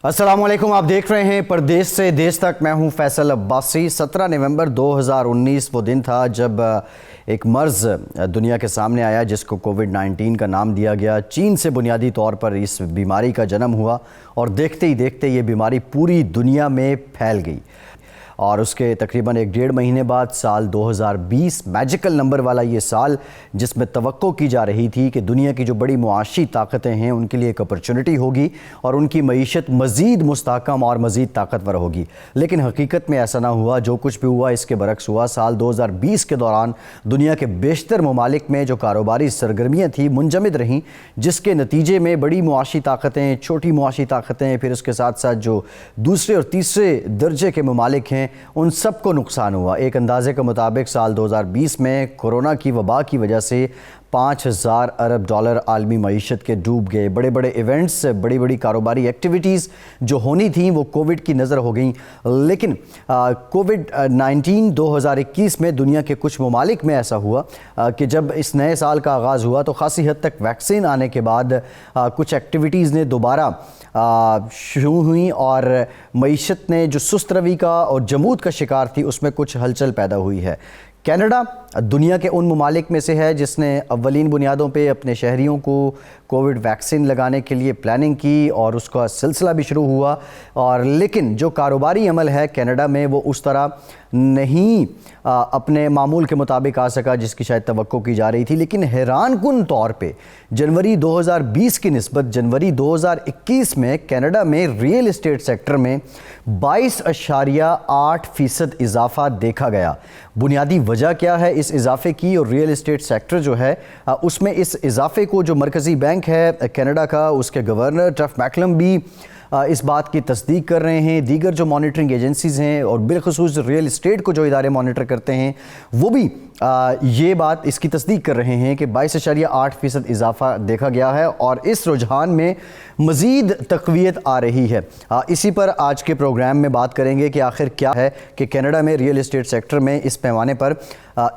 अस्सलाम वालेकुम, आप देख रहे हैं परदेश से देश तक। मैं हूं फैसल अब्बासी। 17 नवंबर 2019 वो दिन था जब एक मर्ज़ दुनिया के सामने आया जिसको कोविड-19 का नाम दिया गया। चीन से बुनियादी तौर पर इस बीमारी का जन्म हुआ और देखते ही देखते ये बीमारी पूरी दुनिया में फैल गई। और उसके तकरीबन 1-1.5 महीने बाद साल 2020 मैजिकल नंबर वाला ये साल, जिसमें तवक्को की जा रही थी कि दुनिया की जो बड़ी मुआशी ताकतें हैं उनके लिए एक अपॉर्चुनिटी होगी और उनकी मईशत मज़ीद मुस्तहकम और मज़ीद ताकतवर होगी। लेकिन हकीकत में ऐसा ना हुआ। जो कुछ भी हुआ इसके बरक्स हुआ। साल 2020 के दौरान दुनिया के बेशतर ममालिक में जो कारोबारी सरगर्मियाँ थी मुंजमद रहीं, जिसके नतीजे में बड़ी मुआशी ताकतें, छोटी मुआशी ताकतें, फिर उसके साथ साथ जो दूसरे और तीसरे दर्जे के ममालिक हैं उन सबको नुकसान हुआ। एक अंदाजे के मुताबिक साल 2020 में कोरोना की वबा की वजह से 5000 अरब डॉलर आलमी मईशत के डूब गए। बड़े बड़े इवेंट्स, बड़ी बड़ी कारोबारी एक्टिविटीज़ जो होनी थी वो कोविड की नज़र हो गई। लेकिन कोविड-19 2021 में दुनिया के कुछ ममालिक में ऐसा हुआ कि जब इस नए साल का आगाज़ हुआ तो ख़ासी हद तक वैक्सीन आने के बाद कुछ एक्टिविटीज़ ने दोबारा शुरू हुई और मईशत ने जो सुस्त रवि का और जमूद का शिकार थी उसमें कुछ हलचल पैदा हुई है। कनाडा दुनिया के उन ममालिक में से है जिसने अव्वलीन बुनियादों पे अपने शहरियों को कोविड वैक्सीन लगाने के लिए प्लानिंग की और उसका सिलसिला भी शुरू हुआ। और लेकिन जो कारोबारी अमल है कनाडा में वो उस तरह नहीं अपने मामूल के मुताबिक आ सका जिसकी शायद तवक्को की जा रही थी। लेकिन हैरानकुन तौर पे जनवरी 2020 की निस्बत जनवरी 2021 में कनाडा में रियल इस्टेट सेक्टर में 22.8% इजाफा देखा गया। बुनियादी वजह क्या है इस इजाफे की? और रियल इस्टेट सेक्टर जो है उसमें इस इजाफे को जो मरकज़ी बैंक है कनाडा का, उसके गवर्नर टफ मैकलम भी इस बात की तस्दीक कर रहे हैं। दीगर जो मॉनिटरिंग एजेंसीज़ हैं और बिलखुसूस रियल इस्टेट को जो इदारे मॉनिटर करते हैं वो भी ये बात इसकी तस्दीक कर रहे हैं कि 22.8% इजाफा देखा गया है और इस रुझान में मज़ीद तक़वियत आ रही है। इसी पर आज के प्रोग्राम में बात करेंगे कि आखिर क्या है कि कनाडा में रियल इस्टेट सेक्टर में इस पैमाने पर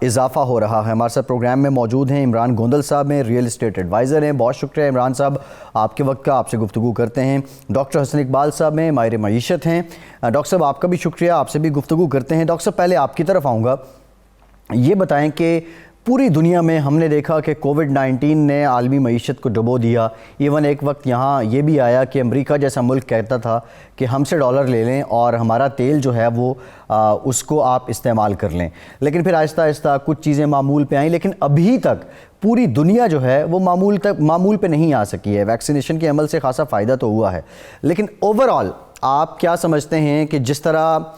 इजाफा हो रहा है। हमारे साथ प्रोग्राम में मौजूद हैं इमरान गोंदल साहब हैं, रियल इस्टेट एडवाइज़र हैं। बहुत शुक्रिया इमरान साहब आपके वक्त का, आपसे गुफ्तगू करते हैं। डॉक्टर हसन इकबाल साहब हैं, माहिर मईशत हैं। डॉक्टर साहब आपका भी शुक्रिया, आपसे भी गुफ्तगू करते हैं। डॉक्टर साहब पहले आपकी तरफ आऊँगा, ये बताएं कि पूरी दुनिया में हमने देखा कि कोविड-19 ने आलमी मईशत को डुबो दिया। इवन एक वक्त यहाँ ये भी आया कि अमेरिका जैसा मुल्क कहता था कि हमसे डॉलर ले लें और हमारा तेल जो है वो उसको आप इस्तेमाल कर लें। लेकिन फिर आहिस्ता आहिस्ता कुछ चीज़ें मामूल पे आईं, लेकिन अभी तक पूरी दुनिया जो है वो मामूल पे नहीं आ सकी है। वैक्सीनेशन के अमल से खासा फ़ायदा तो हुआ है, लेकिन ओवरऑल आप क्या समझते हैं कि जिस तरह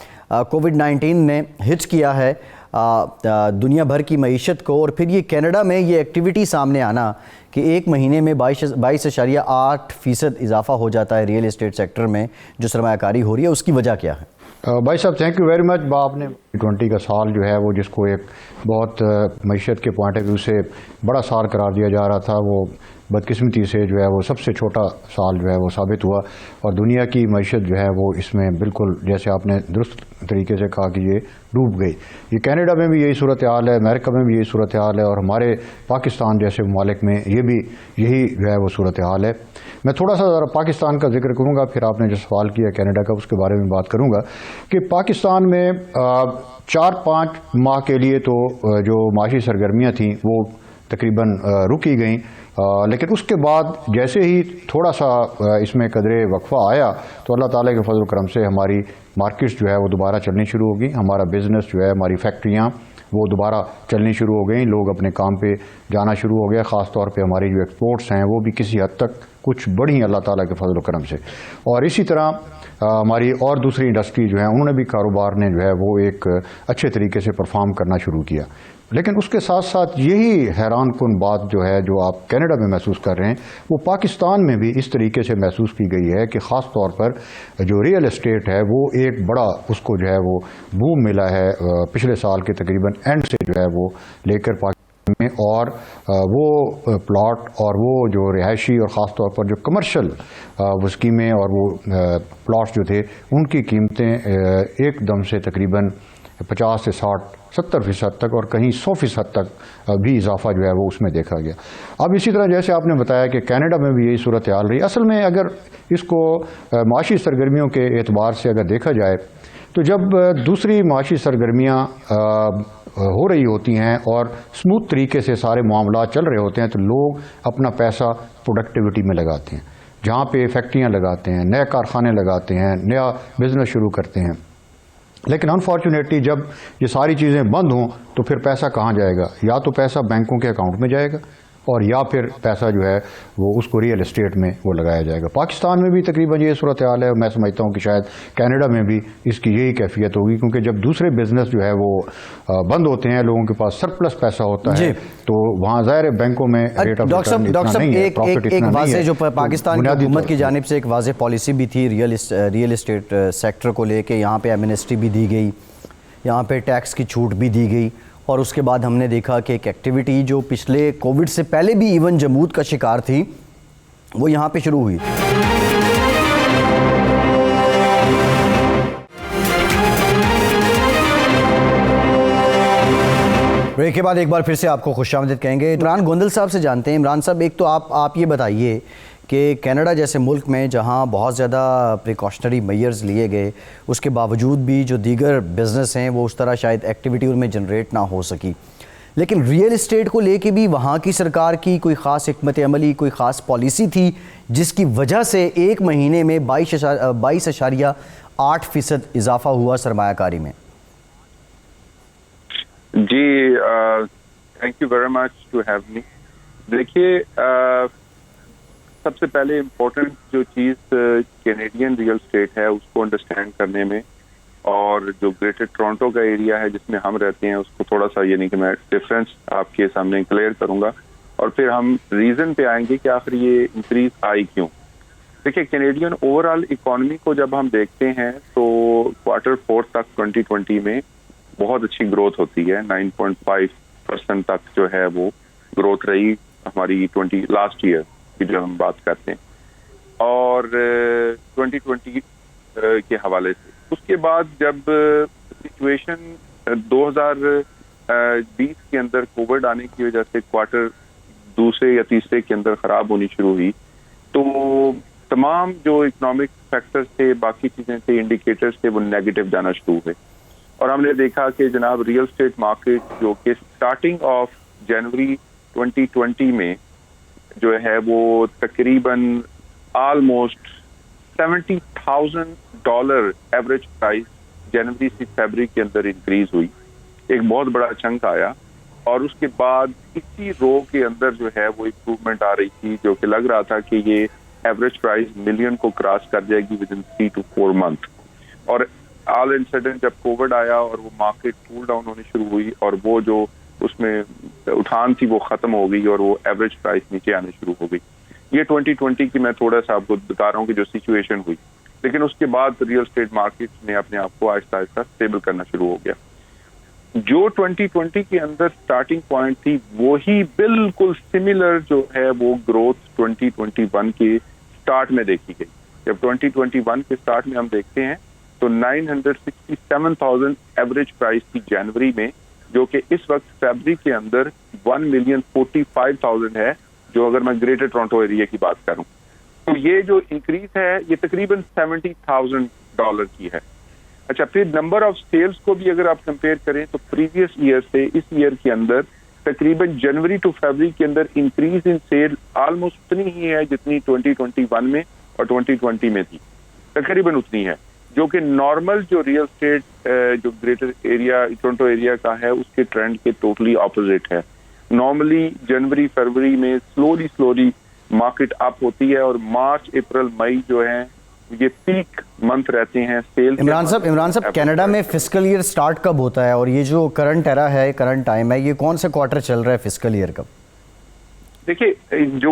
कोविड-19 ने हिट किया है दुनिया भर की मईशत को, और फिर ये कनाडा में ये एक्टिविटी सामने आना कि एक महीने में 22.8% इजाफा हो जाता है रियल इस्टेट सेक्टर में जो सरमायाकारी हो रही है, उसकी वजह क्या है? भाई साहब थैंक यू वेरी मच। आपने 20 का साल जो है वो जिसको एक बहुत मईशत के पॉइंट ऑफ व्यू से बड़ा साल करार दिया जा रहा था, वो बदकिस्मती से जो है वो सबसे छोटा साल जो है वो साबित हुआ और दुनिया की मईशत जो है वो इसमें बिल्कुल जैसे आपने दुरुस्त तरीके से कहा कि ये डूब गई। ये कनाडा में भी यही सूरत हाल है, अमेरिका में भी यही सूरत हाल है और हमारे पाकिस्तान जैसे ममालिक में ये भी यही जो है वो सूरत हाल है। मैं थोड़ा सा ज़रा पाकिस्तान का जिक्र करूँगा, फिर आपने जो सवाल किया कनाडा का उसके बारे में बात करूँगा कि पाकिस्तान में 4-5 माह के लिए तो जो माशी सरगर्मियाँ थीं वो तकरीबन रुकी गईं, लेकिन उसके बाद जैसे ही थोड़ा सा इसमें कदरे वक्फा आया तो अल्लाह ताला के फजल करम से हमारी मार्केट्स जो है वो दोबारा चलनी शुरू होगी। हमारा बिज़नेस जो है, हमारी फैक्ट्रियाँ वो दोबारा चलनी शुरू हो गई, लोग अपने काम पे जाना शुरू हो गया। ख़ास तौर पे हमारी जो एक्सपोर्ट्स हैं वो भी किसी हद तक कुछ बढ़ी अल्लाह ताला के फजल करम से। और इसी तरह हमारी और दूसरी इंडस्ट्री जो है उन्होंने भी कारोबार ने जो है वो एक अच्छे तरीके से परफॉर्म करना शुरू किया। लेकिन उसके साथ साथ यही हैरानकुन बात जो है जो आप कनाडा में महसूस कर रहे हैं वो पाकिस्तान में भी इस तरीके से महसूस की गई है कि ख़ास तौर पर जो रियल इस्टेट है वो एक बड़ा उसको जो है वो बूम मिला है पिछले साल के तकरीबन एंड से जो है वो लेकर पाकिस्तान में। और वो प्लॉट और वो जो रिहायशी और ख़ास तौर पर जो कमर्शल वो स्कीमें और वो प्लॉट्स जो थे उनकी कीमतें एकदम से तकरीबन 50 से 60-70% तक और कहीं 100% तक भी इजाफा जो है वो उसमें देखा गया। अब इसी तरह जैसे आपने बताया कि कनाडा में भी यही सूरत हाल रही। असल में अगर इसको माशी सरगर्मियों के एतबार से अगर देखा जाए तो जब दूसरी माशी सरगर्मियाँ हो रही होती हैं और स्मूथ तरीके से सारे मामला चल रहे होते हैं तो लोग अपना पैसा प्रोडक्टिविटी में लगाते हैं, जहाँ पे फैक्ट्रियाँ लगाते हैं, नए कारखाने लगाते हैं, नया बिजनेस शुरू करते हैं। लेकिन अनफॉर्चुनेटली जब ये सारी चीज़ें बंद हों तो फिर पैसा कहाँ जाएगा? या तो पैसा बैंकों के अकाउंट में जाएगा और या फिर पैसा जो है वो उसको रियल एस्टेट में वो लगाया जाएगा। पाकिस्तान में भी तकरीबन ये सूरत हाल है। मैं समझता हूँ कि शायद कनाडा में भी इसकी यही कैफियत होगी, क्योंकि जब दूसरे बिजनेस जो है वो बंद होते हैं, लोगों के पास सरप्लस पैसा होता है, तो वहाँ ज़ाहिर बैङ्कों में रेट ऑफ रिटर्न इतना नहीं है, प्रॉफिट इतना नहीं है। जो पाकिस्तान की हुकूमत की जानिब से एक वाज़ेह पॉलिसी भी थी रियल एस्टेट सेक्टर को लेके, यहाँ पे एमनेस्टी भी दी गई, यहाँ पे टैक्स की छूट भी दी गई, और उसके बाद हमने देखा कि एक एक्टिविटी जो पिछले कोविड से पहले भी इवन जमूद का शिकार थी वो यहाँ पे शुरू हुई। ब्रेक के बाद एक बार फिर से आपको खुशामदीद कहेंगे। इमरान गोंदल साहब से जानते हैं। इमरान साहब, एक तो आप ये बताइए कि कनाडा जैसे मुल्क में जहां बहुत ज़्यादा प्रिकॉशनरी मेजर्स लिए गए, उसके बावजूद भी जो दीगर बिज़नेस हैं वो उस तरह शायद एक्टिविटी उनमें जनरेट ना हो सकी, लेकिन रियल इस्टेट को लेके भी वहाँ की सरकार की कोई ख़ास हिकमत अमली, कोई ख़ास पॉलिसी थी जिसकी वजह से एक महीने में 22.8% इजाफा हुआ सरमायाकारी में। जी, thank you very much to have me. देखिए, सबसे पहले इम्पोर्टेंट जो चीज़ कैनेडियन रियल स्टेट है उसको अंडरस्टैंड करने में, और जो ग्रेटर टोरंटो का एरिया है जिसमें हम रहते हैं उसको थोड़ा सा, यानी कि मैं डिफरेंस आपके सामने क्लियर करूंगा और फिर हम रीज़न पे आएंगे कि आखिर ये इंक्रीज आई क्यों। देखिए, कैनेडियन ओवरऑल इकोनॉमी को जब हम देखते हैं तो Q4 तक 2020 में बहुत अच्छी ग्रोथ होती है। 9.5% तक जो है वो ग्रोथ रही हमारी लास्ट ईयर की जब हम बात करते हैं, और 2020 के हवाले से। उसके बाद जब सिचुएशन 2020 के अंदर कोविड आने की वजह से क्वार्टर दूसरे या तीसरे के अंदर खराब होनी शुरू हुई, तो तमाम जो इकोनॉमिक फैक्टर्स थे, बाकी चीजें थे, इंडिकेटर्स थे, वो नेगेटिव जाना शुरू हुए। और हमने देखा कि जनाब रियल स्टेट मार्केट जो कि स्टार्टिंग ऑफ जनवरी 2020 में जो है वो तकरीबन ऑलमोस्ट $70,000 एवरेज प्राइस जनवरी से फरवरी के अंदर इंक्रीज हुई, एक बहुत बड़ा चंक आया। और उसके बाद इसी रो के अंदर जो है वो इम्प्रूवमेंट आ रही थी, जो कि लग रहा था कि ये एवरेज प्राइस मिलियन को क्रॉस कर जाएगी विद इन 3 to 4 मंथ। और ऑल एंड सडन जब कोविड आया और वो मार्केट कूल डाउन होनी शुरू हुई और वो जो उसमें उठान थी वो खत्म हो गई और वो एवरेज प्राइस नीचे आने शुरू हो गई। ये 2020 की मैं थोड़ा सा आपको बता रहा हूँ कि जो सिचुएशन हुई, लेकिन उसके बाद रियल स्टेट मार्केट ने अपने आप को आहिस्ता आहिस्ता स्टेबल करना शुरू हो गया। जो 2020 के अंदर स्टार्टिंग पॉइंट थी वही बिल्कुल सिमिलर जो है वो ग्रोथ 2021 के स्टार्ट में देखी गई। जब 2021 के स्टार्ट में हम देखते हैं तो 967,000 एवरेज प्राइस थी जनवरी में, जो कि इस वक्त फरवरी के अंदर 1,45,000 है, जो अगर मैं ग्रेटर टोरंटो एरिया की बात करूं तो ये जो इंक्रीज है ये तकरीबन $70,000 की है। अच्छा, फिर नंबर ऑफ सेल्स को भी अगर आप कंपेयर करें तो प्रीवियस ईयर से इस ईयर के अंदर तकरीबन जनवरी टू फरवरी के अंदर इंक्रीज इन सेल ऑलमोस्ट उतनी ही है जितनी 2021 में और 2020 में थी, तकरीबन उतनी है, जो कि नॉर्मल जो रियल स्टेट जो ग्रेटर एरिया टोरंटो एरिया का है उसके ट्रेंड के टोटली ऑपोजिट है। नॉर्मली जनवरी फरवरी में स्लोली मार्केट अप होती है और मार्च अप्रैल मई जो है ये पीक मंथ रहते हैं सेल। इमरान साहब, कनाडा में फिस्कल ईयर स्टार्ट कब होता है और ये जो करंट एरा है, करंट टाइम है, ये कौन सा क्वार्टर चल रहा है फिस्कल ईयर का? देखिए, जो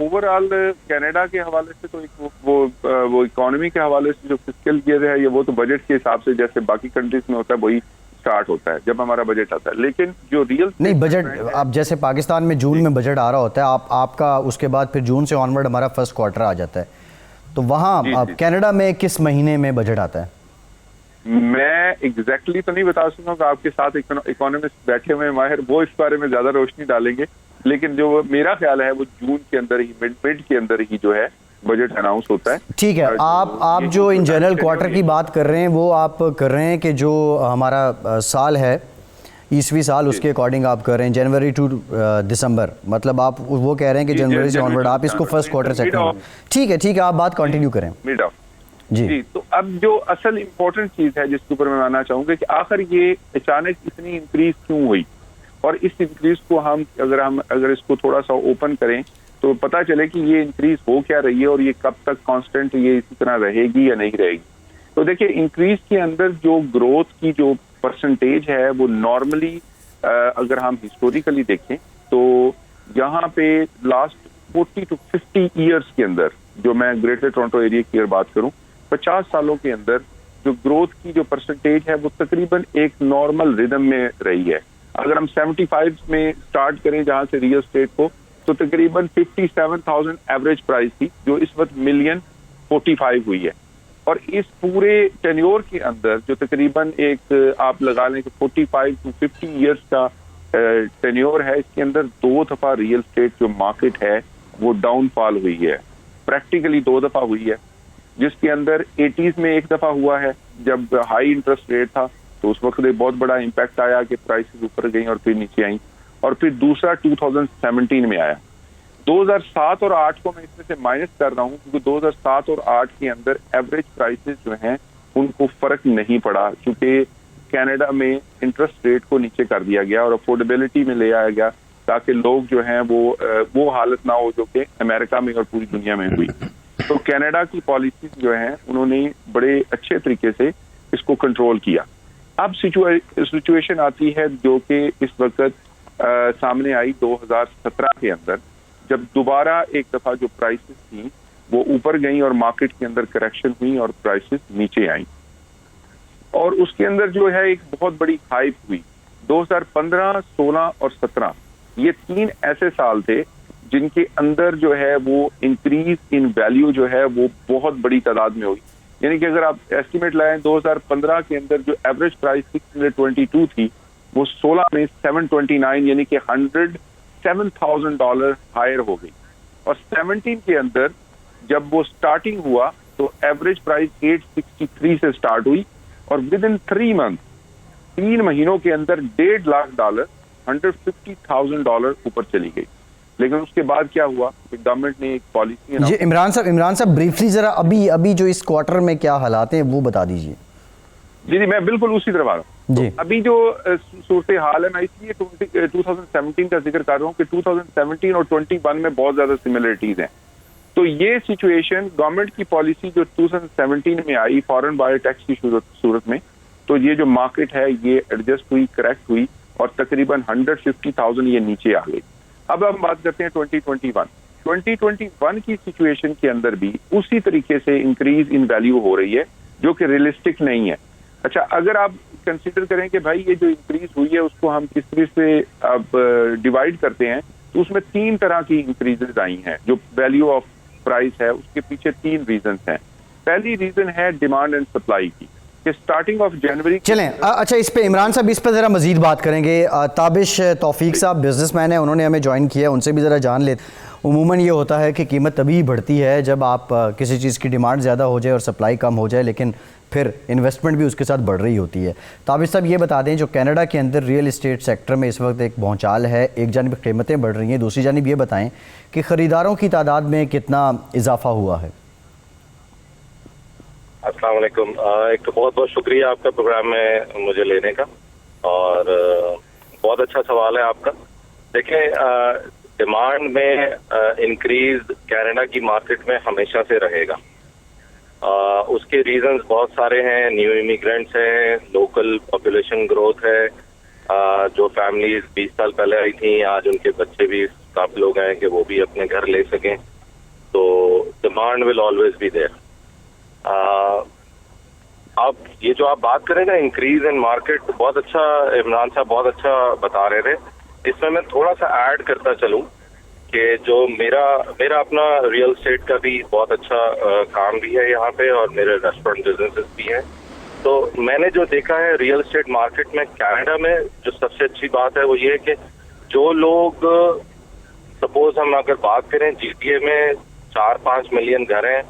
ओवरऑल कनाडा के हवाले से तो वो इकोनॉमी के हवाले से जो फिस्कल ईयर है ये वो तो बजट के हिसाब से जैसे बाकी कंट्रीज में होता है वही स्टार्ट होता है जब हमारा बजट आता है। लेकिन जो रियल नहीं बजट, आप जैसे पाकिस्तान में जून में बजट आ रहा होता है, आपका उसके बाद फिर जून से ऑनवर्ड हमारा फर्स्ट क्वार्टर आ जाता है, तो वहाँ कनाडा में किस महीने में बजट आता है? मैं एग्जैक्टली तो नहीं बता सकूंगा, आपके साथ इकोनॉमिस्ट बैठे हुए हैं माहिर, वो इस बारे में ज्यादा रोशनी डालेंगे, लेकिन जो मेरा ख्याल है वो जून के अंदर ही, मिड के अंदर ही जो है बजट अनाउंस होता है। ठीक है, आप जो इन जनरल क्वार्टर की बात कर रहे हैं वो आप कर रहे हैं कि जो हमारा साल है ईसवी साल, उसके अकॉर्डिंग आप कर रहे हैं जनवरी टू दिसंबर, मतलब आप वो कह रहे हैं कि जनवरी से ऑनवर्ड आप इसको फर्स्ट क्वार्टर सेकंड। ठीक है, आप बात कंटिन्यू करें। मिड ऑफ जी। तो अब जो असल इम्पोर्टेंट चीज है जिसके ऊपर मैं मानना चाहूंगा कि आखिर ये अचानक इतनी इंक्रीज क्यों हुई, और इस इंक्रीज को हम अगर इसको थोड़ा सा ओपन करें तो पता चले कि ये इंक्रीज हो क्या रही है और ये कब तक कांस्टेंट ये इसी तरह रहेगी या नहीं रहेगी। तो देखिए, इंक्रीज के अंदर जो ग्रोथ की जो परसेंटेज है वो नॉर्मली अगर हम हिस्टोरिकली देखें तो यहाँ पे लास्ट 40 to 50 ईयर्स के अंदर, जो मैं ग्रेटर टोरंटो एरिया की अगर बात करूं, 50 सालों के अंदर जो ग्रोथ की जो परसेंटेज है वो तकरीबन एक नॉर्मल रिदम में रही है। अगर हम 75 में स्टार्ट करें जहां से रियल स्टेट को, तो तकरीबन 57,000 एवरेज प्राइस थी, जो इस वक्त $1,045,000 हुई है। और इस पूरे टेन्योर के अंदर जो तकरीबन एक आप लगा लें कि 45 to 50 ईयर्स का टेन्योर है, इसके अंदर 2 दफा रियल स्टेट जो मार्केट है वो डाउनफॉल हुई है, प्रैक्टिकली 2 दफा हुई है। जिसके अंदर 80s में 1 दफा हुआ है जब हाई इंटरेस्ट रेट था, तो उस वक्त एक बहुत बड़ा इम्पैक्ट आया कि प्राइसेस ऊपर गई और फिर नीचे आई, और फिर दूसरा 2017 में आया। 2007 और 8 को मैं इसमें से माइनस कर रहा हूँ क्योंकि 2007 और 8 के अंदर एवरेज प्राइसेस जो हैं उनको फर्क नहीं पड़ा, क्योंकि कनाडा में इंटरेस्ट रेट को नीचे कर दिया गया और अफोर्डेबिलिटी में ले आया गया, ताकि लोग जो हैं वो हालत ना हो जो कि अमेरिका में और पूरी दुनिया में हुई। तो कनाडा की पॉलिसीज जो हैं उन्होंने बड़े अच्छे तरीके से इसको कंट्रोल किया। अब सिचुएशन आती है जो कि इस वक्त सामने आई 2017 के अंदर, जब दोबारा एक दफा जो प्राइसेस थी वो ऊपर गई और मार्केट के अंदर करेक्शन हुई और प्राइसेस नीचे आई, और उसके अंदर जो है एक बहुत बड़ी हाइप हुई। 2015, 16 और 17 ये 3 ऐसे साल थे जिनके अंदर जो है वो इंक्रीज इन वैल्यू जो है वो बहुत बड़ी तादाद में हुई। यानी कि अगर आप एस्टिमेट लाएं, 2015 के अंदर जो एवरेज प्राइस $622 थी, वो 16 में 729 यानी कि $107,000 हायर हो गई, और 17 के अंदर जब वो स्टार्टिंग हुआ तो एवरेज प्राइस 863 से स्टार्ट हुई, और विद इन 3 महीनों के अंदर $1.5 लाख $150,000 ऊपर चली गई। लेकिन उसके बाद क्या हुआ कि गवर्नमेंट ने एक पॉलिसी। जी इमरान साहब ब्रीफली जरा अभी जो इस क्वार्टर में क्या हालात हैं वो बता दीजिए। जी मैं बिल्कुल उसी तरफ आ रहा हूँ। तो अभी जो सूरत हाल है, मैं इसलिए 2017 का जिक्र कर रहा हूँ कि 2017 और 21 में बहुत ज्यादा सिमिलरिटीज हैं। तो ये सिचुएशन गवर्नमेंट की पॉलिसी जो 2017 में आई फॉरेन बायर टैक्स की सूरत में, तो ये जो मार्केट है ये एडजस्ट हुई, करेक्ट हुई, और तकरीबन 150,000 ये नीचे आ गई। अब हम बात करते हैं 2021 की सिचुएशन के अंदर भी उसी तरीके से इंक्रीज इन वैल्यू हो रही है जो कि रियलिस्टिक नहीं है। अच्छा, अगर आप कंसीडर करें कि भाई ये जो इंक्रीज हुई है उसको हम किस तरह से अब डिवाइड करते हैं, तो उसमें 3 तरह की इंक्रीजेज आई हैं। जो वैल्यू ऑफ प्राइस है उसके पीछे 3 रीजन हैं। पहली रीजन है डिमांड एंड सप्लाई की, स्टार्टिंग ऑफ जनवरी। चलें, अच्छा इस पे इमरान साहब इस पे ज़रा मजीद बात करेंगे। ताबिश तौफीक साहब बिजनेसमैन है, उन्होंने हमें ज्वाइन किया, उनसे भी ज़रा जान लेते। उमूमन ये होता है कि कीमत तभी बढ़ती है जब आप किसी चीज़ की डिमांड ज़्यादा हो जाए और सप्लाई कम हो जाए, लेकिन फिर इन्वेस्टमेंट भी उसके साथ बढ़ रही होती है। ताबिश साहब ये बता दें, जो कनाडा के अंदर रियल इस्टेट सेक्टर में इस वक्त एक भौचाल है, एक जानिब कीमतें बढ़ रही हैं, दूसरी जानिब ये बताएं कि ख़रीदारों की तादाद में कितना इजाफा हुआ है। अस्सलाम वालेकुम। एक तो बहुत बहुत शुक्रिया आपका प्रोग्राम में मुझे लेने का, और बहुत अच्छा सवाल है आपका। देखिए, डिमांड में इंक्रीज कनाडा की मार्केट में हमेशा से रहेगा। उसके रीजंस बहुत सारे हैं। न्यू इमिग्रेंट्स हैं, लोकल पॉपुलेशन ग्रोथ है, जो फैमिलीज 20 साल पहले आई थी आज उनके बच्चे भी काफी लोग हैं कि वो भी अपने घर ले सकें, तो demand will always be there. अब ये जो आप बात करें ना इंक्रीज इन मार्केट, बहुत अच्छा इमरान साहब बहुत अच्छा बता रहे थे। इसमें मैं थोड़ा सा ऐड करता चलूं कि जो मेरा अपना रियल एस्टेट का भी बहुत अच्छा काम भी है यहाँ पे, और मेरे रेस्टोरेंट बिजनेसेस भी हैं। तो मैंने जो देखा है रियल एस्टेट मार्केट में कनाडा में, जो सबसे अच्छी बात है वो ये है कि जो लोग, सपोज हम अगर बात करें GTA में 4-5 मिलियन घर हैं,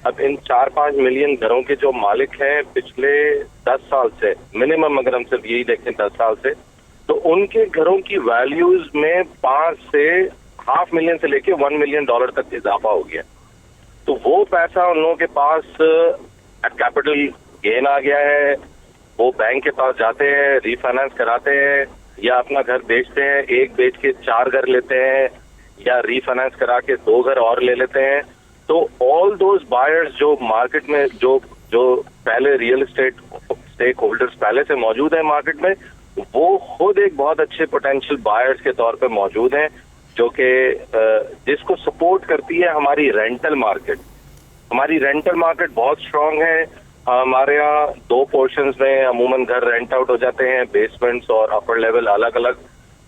अब इन 4-5 मिलियन घरों के जो मालिक हैं पिछले 10 साल से, मिनिमम अगर हम सिर्फ यही देखें 10 साल से, तो उनके घरों की वैल्यूज में 5 से $500,000 मिलियन से लेके $1 मिलियन तक इजाफा हो गया। तो वो पैसा उन लोगों के पास कैपिटल गेन आ गया है, वो बैंक के पास जाते हैं, रीफाइनेंस कराते हैं, या अपना घर बेचते हैं, एक बेच के 4 घर लेते हैं, या रीफाइनेंस करा के 2 घर और ले लेते हैं। तो ऑल दोज बायर्स जो मार्केट में जो पहले रियल एस्टेट स्टेक होल्डर्स पहले से मौजूद है मार्केट में, वो खुद एक बहुत अच्छे पोटेंशियल बायर्स के तौर पे मौजूद हैं, जो कि जिसको सपोर्ट करती है हमारी रेंटल मार्केट। हमारी रेंटल मार्केट बहुत स्ट्रांग है। हमारे यहाँ 2 पोर्शंस में अमूमन घर रेंट आउट हो जाते हैं, बेसमेंट्स और अपर लेवल अलग अलग।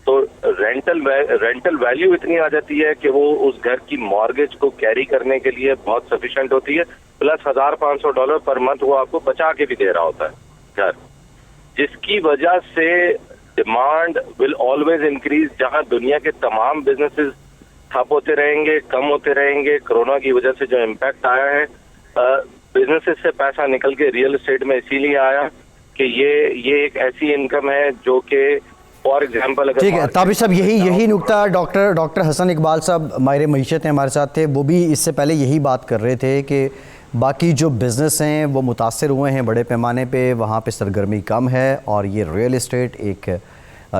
तो रेंटल वैल्यू इतनी आ जाती है कि वो उस घर की मॉर्गेज को कैरी करने के लिए बहुत सफिशिएंट होती है, प्लस $1,500 पर मंथ वो आपको बचा के भी दे रहा होता है घर, जिसकी वजह से डिमांड विल ऑलवेज इंक्रीज। जहां दुनिया के तमाम बिजनेसेस ठप होते रहेंगे, कम होते रहेंगे, कोरोना की वजह से जो इम्पैक्ट आया है, बिजनेसेस से पैसा निकल के रियल एस्टेट में इसीलिए आया कि ये एक ऐसी इनकम है जो कि फॉर एग्जाम्पल अगर, ठीक है ताबिश साहब, यही नुकता डॉक्टर हसन इकबाल साहब माहिर मईशत हैं, हमारे साथ थे, वो भी इससे पहले यही बात कर रहे थे कि बाकी जो बिज़नेस हैं वो मुतासर हुए हैं बड़े पैमाने पे, वहाँ पे सरगर्मी कम है, और ये रियल एस्टेट एक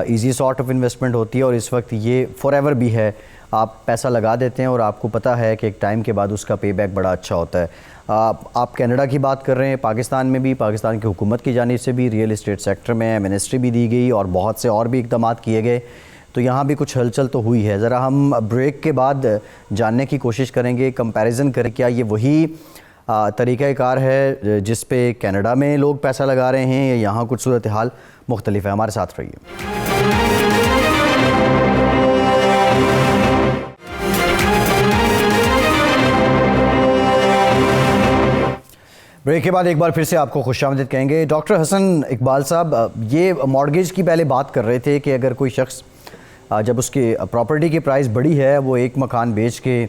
इजी सॉर्ट ऑफ इन्वेस्टमेंट होती है, और इस वक्त ये फॉरएवर भी है। आप पैसा लगा देते हैं और आपको पता है कि एक टाइम के बाद उसका पे बैक बड़ा अच्छा होता है। आप कनाडा की बात कर रहे हैं, पाकिस्तान में भी, पाकिस्तान की हुकूमत की जानिब से भी रियल एस्टेट सेक्टर में मिनिस्ट्री भी दी गई और बहुत से और भी इक़दाम किए गए, तो यहाँ भी कुछ हलचल तो हुई है। ज़रा हम ब्रेक के बाद जानने की कोशिश करेंगे, कंपैरिजन करें, क्या ये वही तरीक़ाकार है जिस पे कनाडा में लोग पैसा लगा रहे हैं, या यहाँ कुछ सूरत हाल मुख्तलिफ है। हमारे साथ रहिए। ब्रेक के बाद एक बार फिर से आपको खुशामदीद कहेंगे। डॉक्टर हसन इकबाल साहब, ये मॉर्गेज की पहले बात कर रहे थे कि अगर कोई शख्स जब उसकी प्रॉपर्टी की प्राइस बड़ी है, वो एक मकान बेच के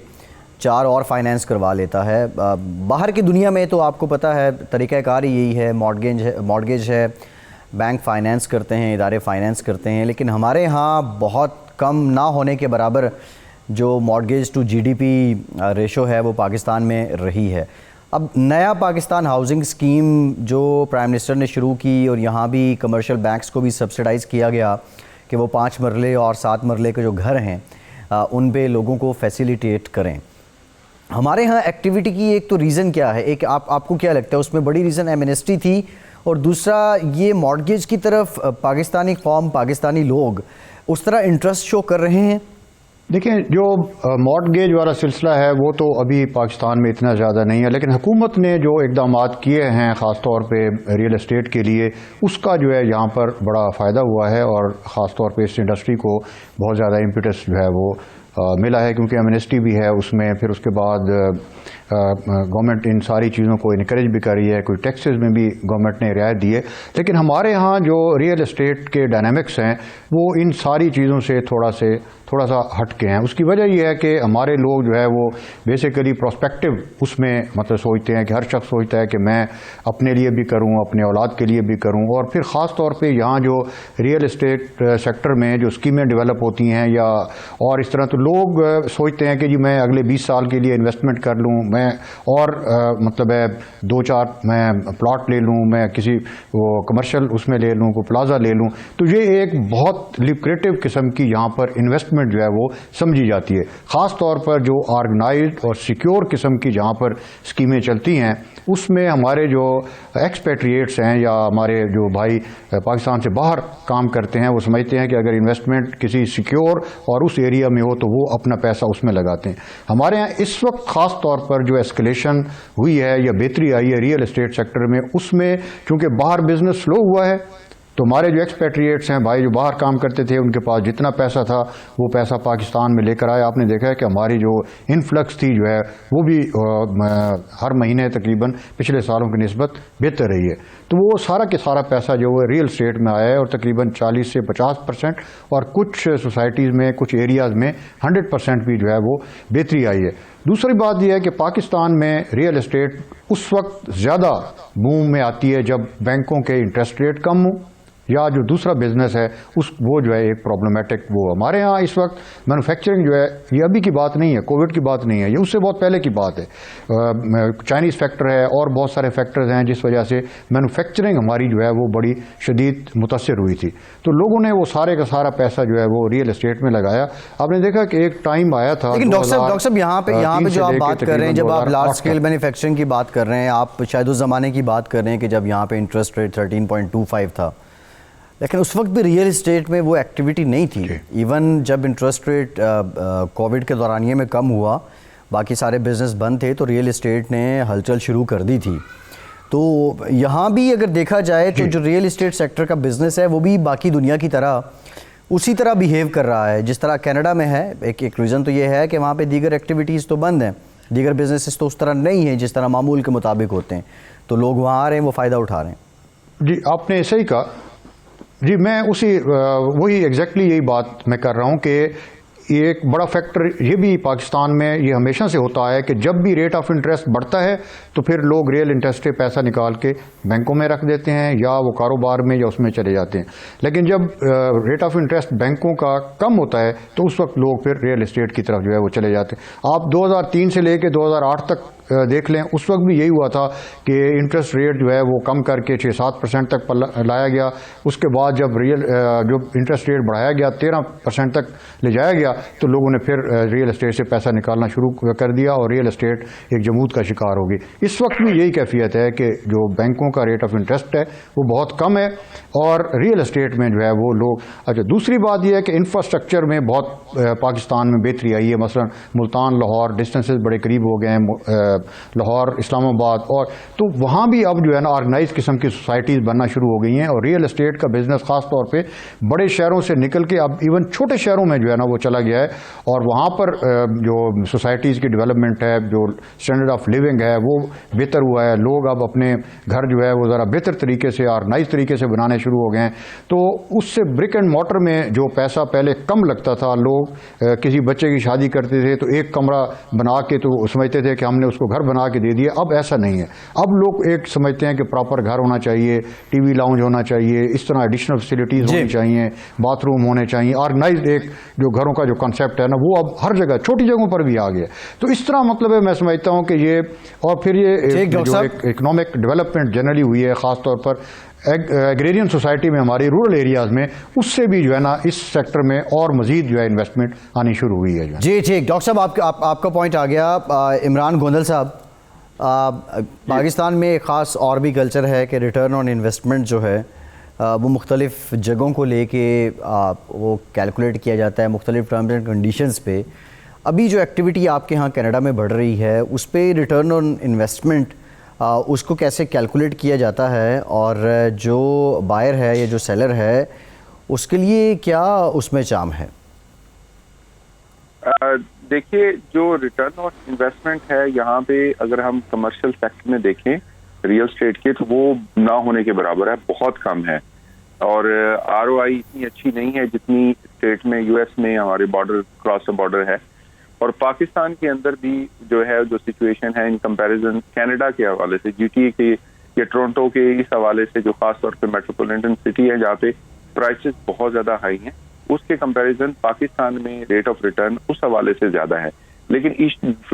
4 और फाइनेंस करवा लेता है। बाहर की दुनिया में तो आपको पता है तरीक़ाकार ही यही है, मॉर्गेज है, बैंक फाइनेंस करते हैं, इदारे फाइनेंस करते हैं, लेकिन हमारे यहाँ बहुत कम ना होने के बराबर जो मॉर्गेज टू GDP रेशो है वो पाकिस्तान में रही है। अब नया पाकिस्तान हाउसिंग स्कीम जो प्राइम मिनिस्टर ने शुरू की, और यहाँ भी कमर्शियल बैंक्स को भी सब्सिडाइज़ किया गया कि वो 5 मरले और 7 मरले के जो घर हैं उन पे लोगों को फैसिलिटेट करें। हमारे यहाँ एक्टिविटी की एक तो रीज़न क्या है, एक आपको क्या लगता है उसमें बड़ी रीज़न एमनेस्टी थी, और दूसरा ये मॉर्गेज की तरफ पाकिस्तानी कौम, पाकिस्तानी लोग उस तरह इंटरेस्ट शो कर रहे हैं? देखिए, जो मॉर्गेज वाला सिलसिला है वो तो अभी पाकिस्तान में इतना ज़्यादा नहीं है, लेकिन हुकूमत ने जो इक़दाम किए हैं ख़ास तौर पे रियल एस्टेट के लिए, उसका जो है यहाँ पर बड़ा फ़ायदा हुआ है, और ख़ास तौर पे इस इंडस्ट्री को बहुत ज़्यादा इम्पिटस जो है वो मिला है, क्योंकि एमनेस्टी भी है उसमें। फिर उसके बाद गवर्नमेंट इन सारी चीज़ों को इनकरेज भी कर रही है, कोई टैक्सेस में भी गवर्नमेंट ने रियायत दी है। लेकिन हमारे यहाँ जो रियल एस्टेट के डायनामिक्स हैं वो इन सारी चीज़ों से थोड़ा सा हटके हैं। उसकी वजह यह है कि हमारे लोग जो है वो बेसिकली प्रोस्पेक्टिव उसमें मतलब सोचते हैं कि हर शख्स सोचता है कि मैं अपने लिए भी करूं, अपने औलाद के लिए भी करूं। और फिर ख़ास तौर पे यहाँ जो रियल एस्टेट सेक्टर में जो स्कीमें डेवलप होती हैं या और इस तरह, तो लोग सोचते हैं कि जी मैं अगले 20 साल के लिए इन्वेस्टमेंट कर लूँ, मैं और मतलब है 2-4 मैं प्लॉट ले लूँ, मैं किसी वो कमर्शियल उसमें ले लूँ, को प्लाजा ले लूँ। तो ये एक बहुत लिक्रेटिव किस्म की यहाँ पर इन्वेस्टमेंट जो है वो समझी जाती है। ख़ास तौर पर जो ऑर्गेनाइज्ड और सिक्योर किस्म की जहाँ पर स्कीमें चलती हैं उसमें हमारे जो एक्सपेट्रिएट्स हैं या हमारे जो भाई पाकिस्तान से बाहर काम करते हैं वो समझते हैं कि अगर इन्वेस्टमेंट किसी सिक्योर और उस एरिया में हो तो वो अपना पैसा उसमें लगाते हैं। हमारे यहाँ इस वक्त ख़ास तौर पर जो एस्केलेशन हुई है या बेहतरी आई है रियल एस्टेट सेक्टर में, उसमें चूँकि बाहर बिजनेस स्लो हुआ है तो हमारे जो एक्सपेट्रिएट्स हैं भाई, जो बाहर काम करते थे, उनके पास जितना पैसा था वो पैसा पाकिस्तान में लेकर आए। आपने देखा है कि हमारी जो इन्फ्लक्स थी जो है वो भी हर महीने तकरीबन पिछले सालों की निस्बत बेहतर रही है। तो वो सारा के सारा पैसा जो है रियल स्टेट में आया है और तकरीबन 40 से 50% और कुछ सोसाइटीज़ में, कुछ एरियाज़ में 100% भी जो है वो बेहतरी आई है। दूसरी बात यह है कि पाकिस्तान में रियल एस्टेट उस वक्त ज़्यादा बूम में आती है जब बैंकों के इंटरेस्ट रेट कम हो या जो दूसरा बिजनेस है वो जो है एक प्रॉब्लमेटिक वो। हमारे यहाँ इस वक्त मैन्युफैक्चरिंग जो है, ये अभी की बात नहीं है, कोविड की बात नहीं है, ये उससे बहुत पहले की बात है। चाइनीज़ फैक्टर है और बहुत सारे फैक्टर्स हैं जिस वजह से मैन्युफैक्चरिंग हमारी जो है वो बड़ी शदीद मुतासिर हुई थी। तो लोगों ने वो सारे का सारा पैसा जो है वो रियल एस्टेट में लगाया। आपने देखा कि एक टाइम आया था। लेकिन डॉक्टर साहब यहाँ पे जो आप बात कर रहे हैं, जब आप लार्ज स्केल मैन्युफैक्चरिंग की बात कर रहे हैं, आप शायद उस ज़माने की बात कर रहे हैं कि जब यहाँ पे इंटरेस्ट रेट 13.25 था, लेकिन उस वक्त भी रियल एस्टेट में वो एक्टिविटी नहीं थी। इवन जब इंटरेस्ट रेट कोविड के दौरानिए में कम हुआ, बाकी सारे बिजनेस बंद थे, तो रियल एस्टेट ने हलचल शुरू कर दी थी। तो यहाँ भी अगर देखा जाए तो जो रियल एस्टेट सेक्टर का बिजनेस है वो भी बाकी दुनिया की तरह उसी तरह बिहेव कर रहा है जिस तरह कनाडा में है। एक रीज़न तो ये है कि वहाँ पे दीगर एक्टिविटीज़ तो बंद हैं, दीगर बिजनेसेस तो उस तरह नहीं हैं जिस तरह मामूल के मुताबिक होते हैं, तो लोग वहाँ आ रहे हैं, वो फ़ायदा उठा रहे हैं। जी, आपने सही कहा। जी, मैं वही एग्जैक्टली यही बात मैं कर रहा हूँ कि एक बड़ा फैक्टर ये भी पाकिस्तान में ये हमेशा से होता है कि जब भी रेट ऑफ इंटरेस्ट बढ़ता है तो फिर लोग रियल इंटरेस्ट से पैसा निकाल के बैंकों में रख देते हैं या वो कारोबार में या उसमें चले जाते हैं। लेकिन जब रेट ऑफ इंटरेस्ट बैंकों का कम होता है तो उस वक्त लोग फिर रियल एस्टेट की तरफ जो है वो चले जाते हैं। आप 2003 से लेकर 2008 तक देख लें, उस वक्त भी यही हुआ था कि इंटरेस्ट रेट जो है वो कम करके 6-7% तक लाया गया। उसके बाद जब जो इंटरेस्ट रेट बढ़ाया गया 13% तक ले जाया गया तो लोगों ने फिर रियल एस्टेट से पैसा निकालना शुरू कर दिया और रियल एस्टेट एक जमूद का शिकार हो गई। इस वक्त भी यही कैफियत है कि जो बैंकों का रेट ऑफ इंटरेस्ट है वो बहुत कम है और रियल एस्टेट में जो है वो लोग। अच्छा, दूसरी बात यह है कि इंफ्रास्ट्रक्चर में बहुत पाकिस्तान में बेहतरी आई है। मसलन मुल्तान लाहौर डिस्टेंसेस बड़े करीब हो गए हैं, लाहौर इस्लामाबाद, और तो वहाँ भी अब जो है ना ऑर्गेनाइज किस्म की सोसाइटीज़ बनना शुरू हो गई हैं और रियल एस्टेट का बिजनेस ख़ास तौर पे बड़े शहरों से निकल के अब इवन छोटे शहरों में जो है ना वो चला गया है। और वहाँ पर जो सोसाइटीज़ की डेवलपमेंट है, जो स्टैंडर्ड ऑफ लिविंग है वो बेहतर हुआ है। लोग अब अपने घर जो है वो ज़रा बेहतर तरीके से ऑर्गेनाइज तरीके से बनाने शुरू हो गए हैं। तो उससे ब्रिक एंड मॉर्टर में जो पैसा पहले कम लगता था, लोग किसी बच्चे की शादी करते थे तो एक कमरा बना के तो समझते थे कि हमने उसको घर बना के दे दिया। अब ऐसा नहीं है। अब लोग एक समझते हैं कि प्रॉपर घर होना चाहिए, टीवी लाउंज होना चाहिए, इस तरह एडिशनल फैसिलिटीज़ होनी चाहिए, बाथरूम होने चाहिए, ऑर्गेनाइज एक जो घरों का जो कॉन्सेप्ट है ना वो अब हर जगह छोटी जगहों पर भी आ गया। तो इस तरह मतलब है मैं समझता हूँ कि ये, और फिर ये जो इकोनॉमिक डेवलपमेंट जनरली हुई है ख़ास तौर पर एग्रेरियन सोसाइटी में, हमारी रूरल एरियाज़ में, उससे भी जो है ना इस सेक्टर में और मजीद जो है इन्वेस्टमेंट आनी शुरू हुई है। जी ठीक, डॉक्टर साहब आपका पॉइंट आ गया। इमरान गोंदल साहब, पाकिस्तान में एक ख़ास और भी कल्चर है कि रिटर्न ऑन इन्वेस्टमेंट जो है वो मुख्तलिफ़ जगहों को लेके वो कैलकुलेट किया जाता है मुख्तलिफ़ टर्म्स एंड कंडीशंस पे। अभी जो एक्टिविटी आपके यहाँ कनाडा में बढ़ रही है उस पर रिटर्न ऑन इन्वेस्टमेंट उसको कैसे कैलकुलेट किया जाता है और जो बायर है या जो सेलर है उसके लिए क्या उसमें चार्म है? देखिए, जो रिटर्न ऑन इन्वेस्टमेंट है यहाँ पे अगर हम कमर्शियल सेक्टर में देखें रियल एस्टेट के, तो वो ना होने के बराबर है, बहुत कम है। और ROI इतनी अच्छी नहीं है जितनी स्टेट में, US में हमारे बॉर्डर क्रॉस बॉर्डर है। और पाकिस्तान के अंदर भी जो है जो सिचुएशन है इन कंपैरिजन कनाडा के हवाले से, GTA के या टोरंटो के इस हवाले से, जो खास तौर पे मेट्रोपॉलिटन सिटी है जहाँ पे प्राइसेस बहुत ज्यादा हाई हैं, उसके कंपैरिजन पाकिस्तान में रेट ऑफ रिटर्न उस हवाले से ज्यादा है। लेकिन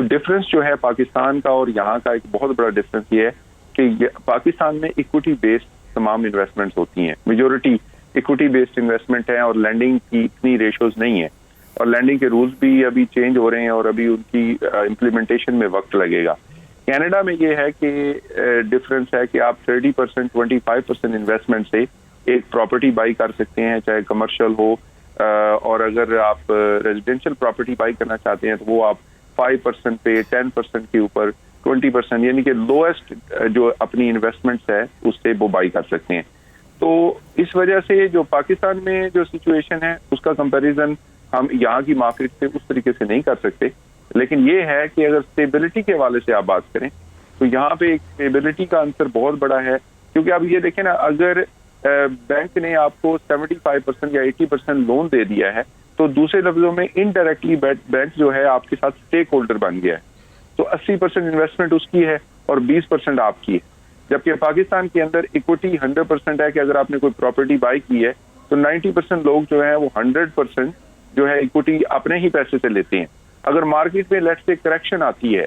डिफरेंस जो है पाकिस्तान का और यहाँ का, एक बहुत बड़ा डिफरेंस ये है कि पाकिस्तान में इक्विटी बेस्ड तमाम इन्वेस्टमेंट्स होती हैं, मेजोरिटी इक्विटी बेस्ड इन्वेस्टमेंट है और लैंडिंग की इतनी रेशोज नहीं है। और लैंडिंग के रूल्स भी अभी चेंज हो रहे हैं और अभी उनकी इम्प्लीमेंटेशन में वक्त लगेगा। कनाडा में ये है कि डिफरेंस है कि आप 30%, 25% इन्वेस्टमेंट से एक प्रॉपर्टी बाई कर सकते हैं, चाहे कमर्शियल हो, और अगर आप रेजिडेंशियल प्रॉपर्टी बाई करना चाहते हैं तो वो आप 5% पे, 10% के ऊपर 20%, यानी कि लोएस्ट जो अपनी इन्वेस्टमेंट्स है उससे वो बाई कर सकते हैं। तो इस वजह से जो पाकिस्तान में जो सिचुएशन है उसका कंपैरिजन हम यहाँ की मार्केट से उस तरीके से नहीं कर सकते, लेकिन ये है कि अगर स्टेबिलिटी के हवाले से आप बात करें तो यहाँ पे एक स्टेबिलिटी का अंतर बहुत बड़ा है। क्योंकि आप ये देखें ना, अगर बैंक ने आपको 75% या 80% लोन दे दिया है तो दूसरे लफ्जों में इनडायरेक्टली बैंक जो है आपके साथ स्टेक होल्डर बन गया है, तो 80% इन्वेस्टमेंट उसकी है और 20% आपकी है। जबकि पाकिस्तान के अंदर इक्विटी 100% है कि अगर आपने कोई प्रॉपर्टी बाई की है तो 90% लोग जो है वो 100% जो है इक्विटी अपने ही पैसे से लेते हैं। अगर मार्केट में लेट्स से करेक्शन आती है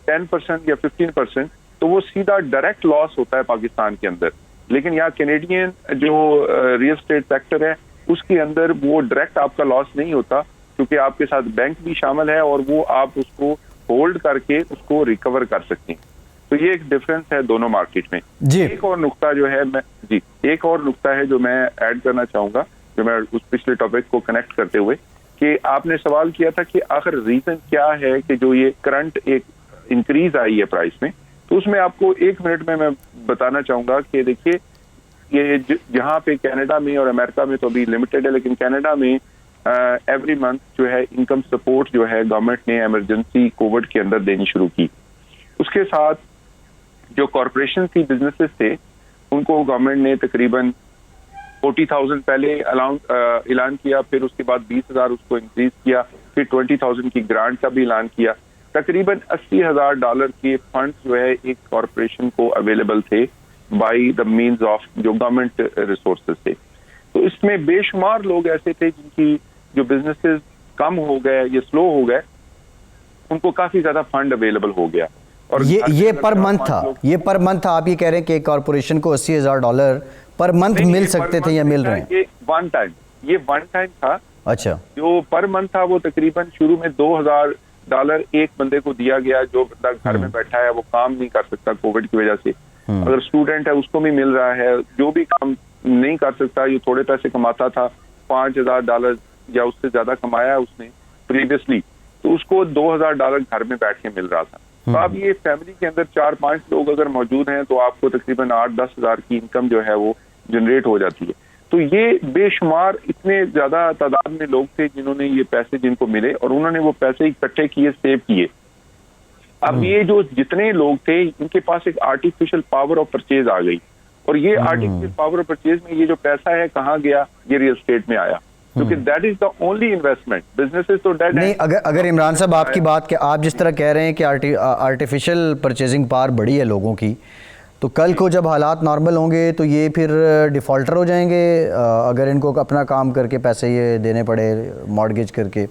10% या 15% तो वो सीधा डायरेक्ट लॉस होता है पाकिस्तान के अंदर। लेकिन यहाँ कैनेडियन जो रियल एस्टेट सेक्टर है उसके अंदर वो डायरेक्ट आपका लॉस नहीं होता, क्योंकि आपके साथ बैंक भी शामिल है और वो आप उसको होल्ड करके उसको रिकवर कर सकते हैं। तो ये एक डिफरेंस है दोनों मार्केट में। जी। एक और नुक्ता जो है एक और नुक्ता है जो मैं ऐड करना चाहूंगा, जो मैं उस पिछले टॉपिक को कनेक्ट करते हुए, कि आपने सवाल किया था कि आखिर रीजन क्या है कि जो ये करंट एक इंक्रीज आई है प्राइस में, तो उसमें आपको 1 मिनट में मैं बताना चाहूंगा कि देखिए ये जहाँ पे कनाडा में और अमेरिका में तो अभी लिमिटेड है, लेकिन कनाडा में एवरी मंथ जो है इनकम सपोर्ट जो है गवर्नमेंट ने इमरजेंसी कोविड के अंदर देनी शुरू की। उसके साथ जो कॉरपोरेशन थी, बिजनेसेस थे, उनको गवर्नमेंट ने तकरीबन 40,000 पहले ऐलान किया, फिर उसके बाद 20,000 उसको इंक्रीज किया, फिर 20,000 की ग्रांट का भी ऐलान किया। तकरीबन $80,000 के फंड जो है एक कॉरपोरेशन को अवेलेबल थे बाय द मींस ऑफ जो गवर्नमेंट रिसोर्सेज थे। तो इसमें बेशुमार लोग ऐसे थे जिनकी जो बिजनेसेस कम हो गए या स्लो हो गए, उनको काफी ज्यादा फंड अवेलेबल हो गया। और ये पर मंथ था, ये पर मंथ था। आप ये कह रहे हैं कि कॉरपोरेशन को $80,000 पर मंथ मिल सकते थे या मिल रहे हैं? ये वन टाइम था। अच्छा। जो पर मंथ था वो तकरीबन शुरू में $2,000 एक बंदे को दिया गया। जो बंदा घर में बैठा है वो काम नहीं कर सकता कोविड की वजह से, अगर स्टूडेंट है उसको भी मिल रहा है। जो भी काम नहीं कर सकता, ये थोड़े पैसे कमाता था, $5,000 या उससे ज्यादा कमाया है उसने प्रीवियसली, तो उसको $2,000 घर में बैठ के मिल रहा था। तो अब ये फैमिली के अंदर 4-5 लोग अगर मौजूद हैं तो आपको तकरीबन 8-10 हज़ार की इनकम जो है वो जनरेट हो जाती है। तो ये बेशुमार इतने ज्यादा तादाद में लोग थे जिन्होंने ये पैसे जिनको मिले और उन्होंने वो पैसे इकट्ठे किए, सेव किए। अब ये जो जितने लोग थे इनके पास एक आर्टिफिशियल पावर ऑफ परचेज आ गई, और ये आर्टिफिशियल पावर ऑफ परचेज में ये जो पैसा है कहाँ गया? ये रियल एस्टेट में आया, क्योंकि that is the only investment. Businesses तो डेड नहीं, अगर इमरान साहब आपकी बात के आप जिस तरह कह रहे हैं कि आर्टिफिशियल परचेजिंग पावर बढ़ी है लोगों की, तो कल को जब हालात नॉर्मल होंगे तो ये फिर डिफॉल्टर हो जाएंगे अगर इनको अपना काम करके पैसे ये देने पड़े मॉर्गेज करके।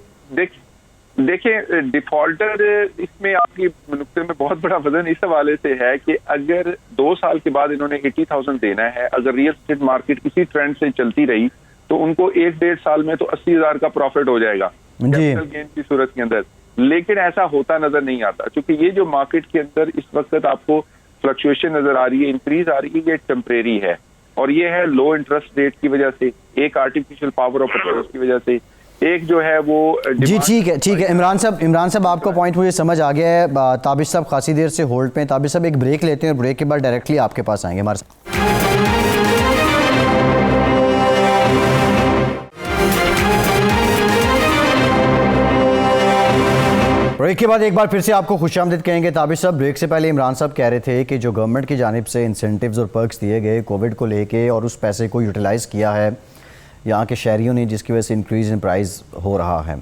देखिए डिफॉल्टर इसमें आपकी नुक्ते में बहुत बड़ा वजन इस हवाले से है कि अगर 2 साल के बाद इन्होंने 80,000 देना है, अगर रियल एस्टेट मार्केट इसी ट्रेंड से चलती रही तो उनको 1-1.5 साल में तो 80,000 का प्रॉफिट हो जाएगा कैपिटल गेन की सूरत के अंदर। लेकिन ऐसा होता नजर नहीं आता, क्योंकि ये जो मार्केट के अंदर इस वक्त आपको फ्लक्चुएशन नजर आ रही है, इंक्रीज आ रही है, ये टेम्परेरी है। और ये है लो इंटरेस्ट रेट की वजह से, एक आर्टिफिशियल पावर ऑफ परचेज की वजह से, एक जो है वो जी ठीक है इमरान साहब आपका पॉइंट मुझे समझ आ गया है। ताबिश साहब खासी देर से होल्ड पे हैं। ताबिश साहब एक ब्रेक लेते हैं और ब्रेक के बाद डायरेक्टली आपके पास आएंगे हमारे साथ। ब्रेक के बाद एक बार फिर से आपको खुशामदीद कहेंगे। ताबिश साहब, ब्रेक से पहले इमरान साहब कह रहे थे कि जो गवर्नमेंट की जानिब से इंसेंटिव्स और पर्क्स दिए गए कोविड को लेके और उस पैसे को यूटिलाइज़ किया है यहाँ के शहरियों ने, जिसकी वजह से इंक्रीज़ इन प्राइस हो रहा है।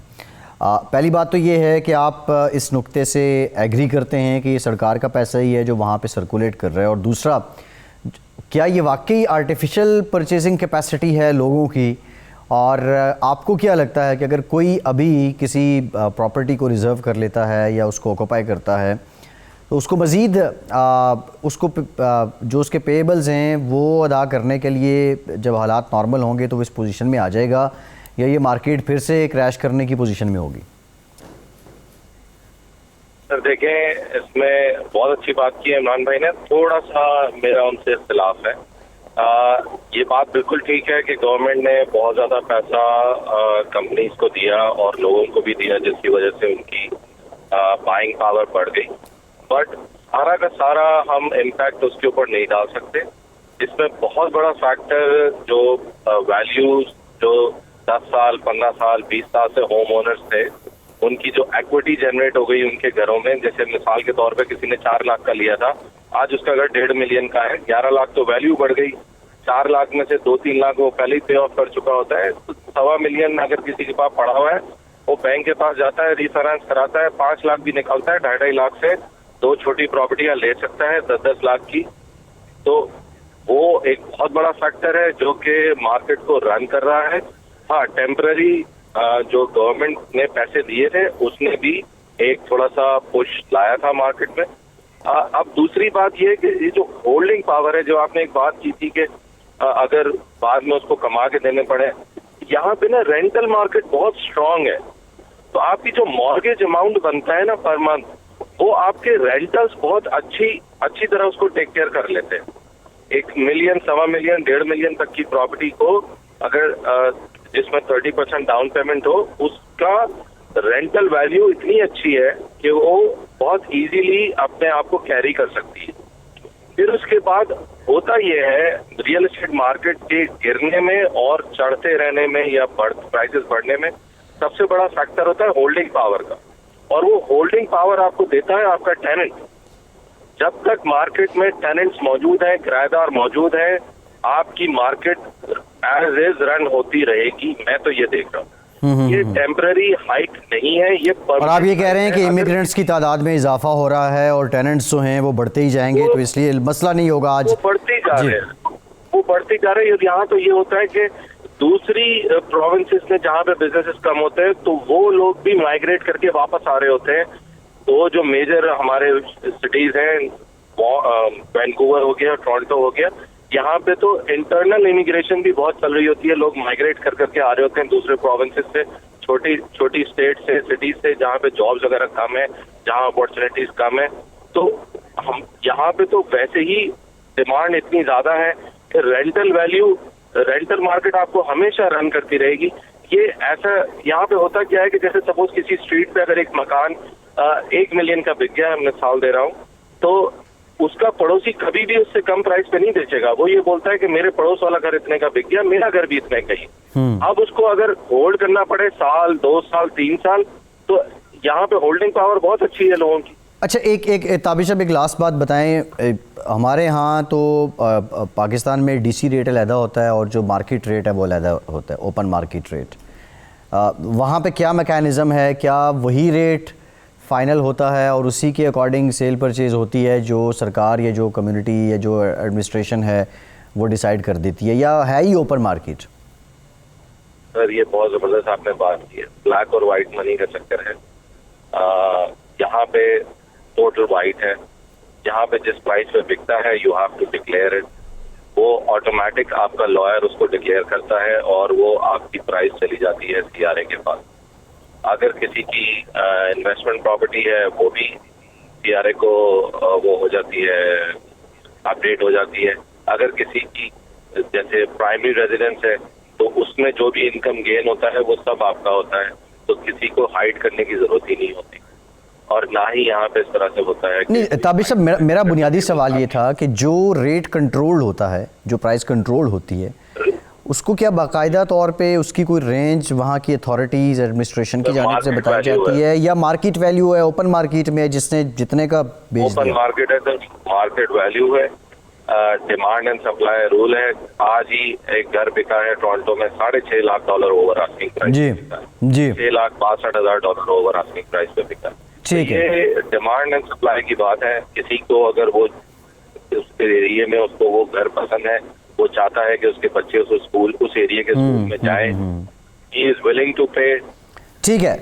पहली बात तो ये है कि आप इस नुक्ते से एग्री करते हैं कि ये सरकार का पैसा ही है जो वहाँ पे सर्कुलेट कर रहा है, और दूसरा, क्या ये वाकई आर्टिफिशियल परचेजिंग कैपेसिटी है लोगों की? और आपको क्या लगता है कि अगर कोई अभी किसी प्रॉपर्टी को रिज़र्व कर लेता है या उसको ऑक्यूपाई करता है तो उसको मज़ीद उसको जो उसके पेएबल्स हैं वो अदा करने के लिए जब हालात नॉर्मल होंगे तो वो इस पोजीशन में आ जाएगा, या ये मार्केट फिर से क्रैश करने की पोजीशन में होगी? सर देखें, इसमें बहुत अच्छी बात की है इमरान भाई ने, थोड़ा सा मेरा उनसे इख्तिलाफ है। ये बात बिल्कुल ठीक है कि गवर्नमेंट ने बहुत ज़्यादा पैसा कंपनीज को दिया और लोगों को भी दिया, जिसकी वजह से उनकी बाइंग पावर बढ़ गई। बट सारा का सारा हम इम्पैक्ट उसके ऊपर नहीं डाल सकते। इसमें बहुत बड़ा फैक्टर जो वैल्यूज जो 10 साल 15 साल 20 साल से होम ओनर्स थे, उनकी जो इक्विटी जनरेट हो गई उनके घरों में, जैसे मिसाल के तौर पे किसी ने 4 लाख का लिया था, आज उसका घर 1.5 मिलियन का है, 11 लाख तो वैल्यू बढ़ गई, 4 लाख में से 2-3 लाख वो पहले ही पे ऑफ कर चुका होता है। तो 1.25 मिलियन अगर किसी के पास पड़ा हुआ है, वो बैंक के पास जाता है, रिफाइनेंस कराता है, 5 लाख भी निकालता है, 2.5 लाख से 2 छोटी प्रॉपर्टियां ले सकता है 10-10 लाख की। तो वो एक बहुत बड़ा फैक्टर है जो कि मार्केट को रन कर रहा है। हाँ, टेम्पररी जो गवर्नमेंट ने पैसे दिए थे उसने भी एक थोड़ा सा पुश लाया था मार्केट में। अब दूसरी बात ये कि ये जो होल्डिंग पावर है, जो आपने एक बात की थी कि अगर बाद में उसको कमा के देने पड़े, यहाँ पे ना रेंटल मार्केट बहुत स्ट्रांग है। तो आपकी जो मॉर्गेज अमाउंट बनता है ना पर मंथ, वो आपके रेंटल्स बहुत अच्छी तरह उसको टेक केयर कर लेते हैं। 1 मिलियन, 1.25 मिलियन, 1.5 मिलियन तक की प्रॉपर्टी को अगर जिसमें 30% डाउन पेमेंट हो, उसका रेंटल वैल्यू इतनी अच्छी है कि वो बहुत इजीली अपने आप को कैरी कर सकती है। फिर उसके बाद होता ये है, रियल एस्टेट मार्केट के गिरने में और चढ़ते रहने में या प्राइसेस बढ़ने में सबसे बड़ा फैक्टर होता है होल्डिंग पावर का, और वो होल्डिंग पावर आपको देता है आपका टेनेंट। जब तक मार्केट में टेनेंट्स मौजूद हैं, किराएदार मौजूद हैं, आपकी मार्केट एज इज रन होती रहेगी। मैं तो ये देख रहा हूँ, ये टेम्पररी हाइक नहीं है, ये और आप ये कह रहे हैं कि इमिग्रेंट्स की तादाद में इजाफा हो रहा है और टेनेंट्स जो हैं वो बढ़ते ही जाएंगे, तो इसलिए मसला नहीं होगा आज। वो बढ़ते जा रहे हैं, वो बढ़ते जा रहे हैं। यहाँ तो ये होता है कि दूसरी प्रोविंसेस में जहाँ पे बिजनेसेस कम होते हैं, तो वो लोग भी माइग्रेट करके वापस आ रहे होते हैं। तो जो मेजर हमारे सिटीज हैं, वैंकूवर हो गया, टोरंटो हो गया, यहाँ पे तो इंटरनल इमिग्रेशन भी बहुत चल रही होती है। लोग माइग्रेट कर करके आ रहे होते हैं दूसरे प्रोविंसेस से, छोटी स्टेट से, सिटीज से, जहाँ पे जॉब्स वगैरह कम है, जहाँ अपॉर्चुनिटीज कम है। तो हम यहाँ पे तो वैसे ही डिमांड इतनी ज्यादा है कि रेंटल मार्केट आपको हमेशा रन करती रहेगी। ये ऐसा यहाँ पे होता क्या है कि जैसे सपोज किसी स्ट्रीट पे अगर एक मकान 1 मिलियन का बिक गया, मैं मिसाल दे रहा हूँ, तो उसका पड़ोसी कभी भी उससे कम प्राइस पे नहीं बेचेगा। वो ये बोलता है कि मेरे पड़ोस वाला घर इतने का बिक गया, मेरा घर भी इतने का ही। अब उसको अगर होल्ड करना पड़े 1 साल, 2 साल, 3 साल, तो यहाँ पे होल्डिंग पावर बहुत अच्छी है लोगों की। अच्छा, एक ताबिश साहब, एक लास्ट बात बताएं। हमारे यहाँ तो पाकिस्तान में डीसी रेट अलहदा होता है और जो मार्केट रेट है वो अलहदा होता है, ओपन मार्केट रेट। वहाँ पे क्या मैकेनिज़्म है? क्या वही रेट फाइनल होता है और उसी के अकॉर्डिंग सेल परचेज होती है जो सरकार या जो कम्युनिटी या जो एडमिनिस्ट्रेशन है वो डिसाइड कर देती है, या है ही ओपन मार्केट? सर, ये बहुत जबरदस्त आपने बात की है। ब्लैक और वाइट मनी का चक्कर है। यहाँ पे टोटल वाइट है। यहाँ पे जिस प्राइस पे बिकता है, you have to declare it. वो ऑटोमेटिक आपका लॉयर उसको डिक्लेयर करता है और वो आपकी प्राइस चली जाती है सीआरए के पास। अगर किसी की इन्वेस्टमेंट प्रॉपर्टी है, वो भी सीआरए को वो हो जाती है, अपडेट हो जाती है। अगर किसी की जैसे प्राइमरी रेजिडेंस है, तो उसमें जो भी इनकम गेन होता है वो सब आपका होता है, तो किसी को हाइड करने की जरूरत ही नहीं होती। और ना ही यहाँ पे इस तरह से होता है। नहीं ताबिश साहब, मेरा बुनियादी सवाल ये था कि जो रेट कंट्रोल होता है, जो प्राइस कंट्रोल होती है, उसको क्या बाकायदा तौर पे उसकी कोई रेंज वहाँ की अथॉरिटीज एडमिनिस्ट्रेशन की जानिब से बताई जाती है, या मार्केट वैल्यू है ओपन मार्केट में जिसने जितने का बेच दिया? ओपन मार्केट है तो मार्केट वैल्यू है, डिमांड एंड सप्लाई रूल है। आज ही एक घर बिका है टोरंटो में $6.5 लाख ओवर आस्किंग प्राइस। जी $6,62,000 ओवर आस्किंग प्राइस पे बिका। ठीक है, ये डिमांड एंड सप्लाई की बात है। किसी को अगर वो उस एरिया में उसको वो घर पसंद है, वो चाहता है कि उसके बच्चे उस एरिया के स्कूल में जाए, ही इज विलिंग टू पे। ठीक है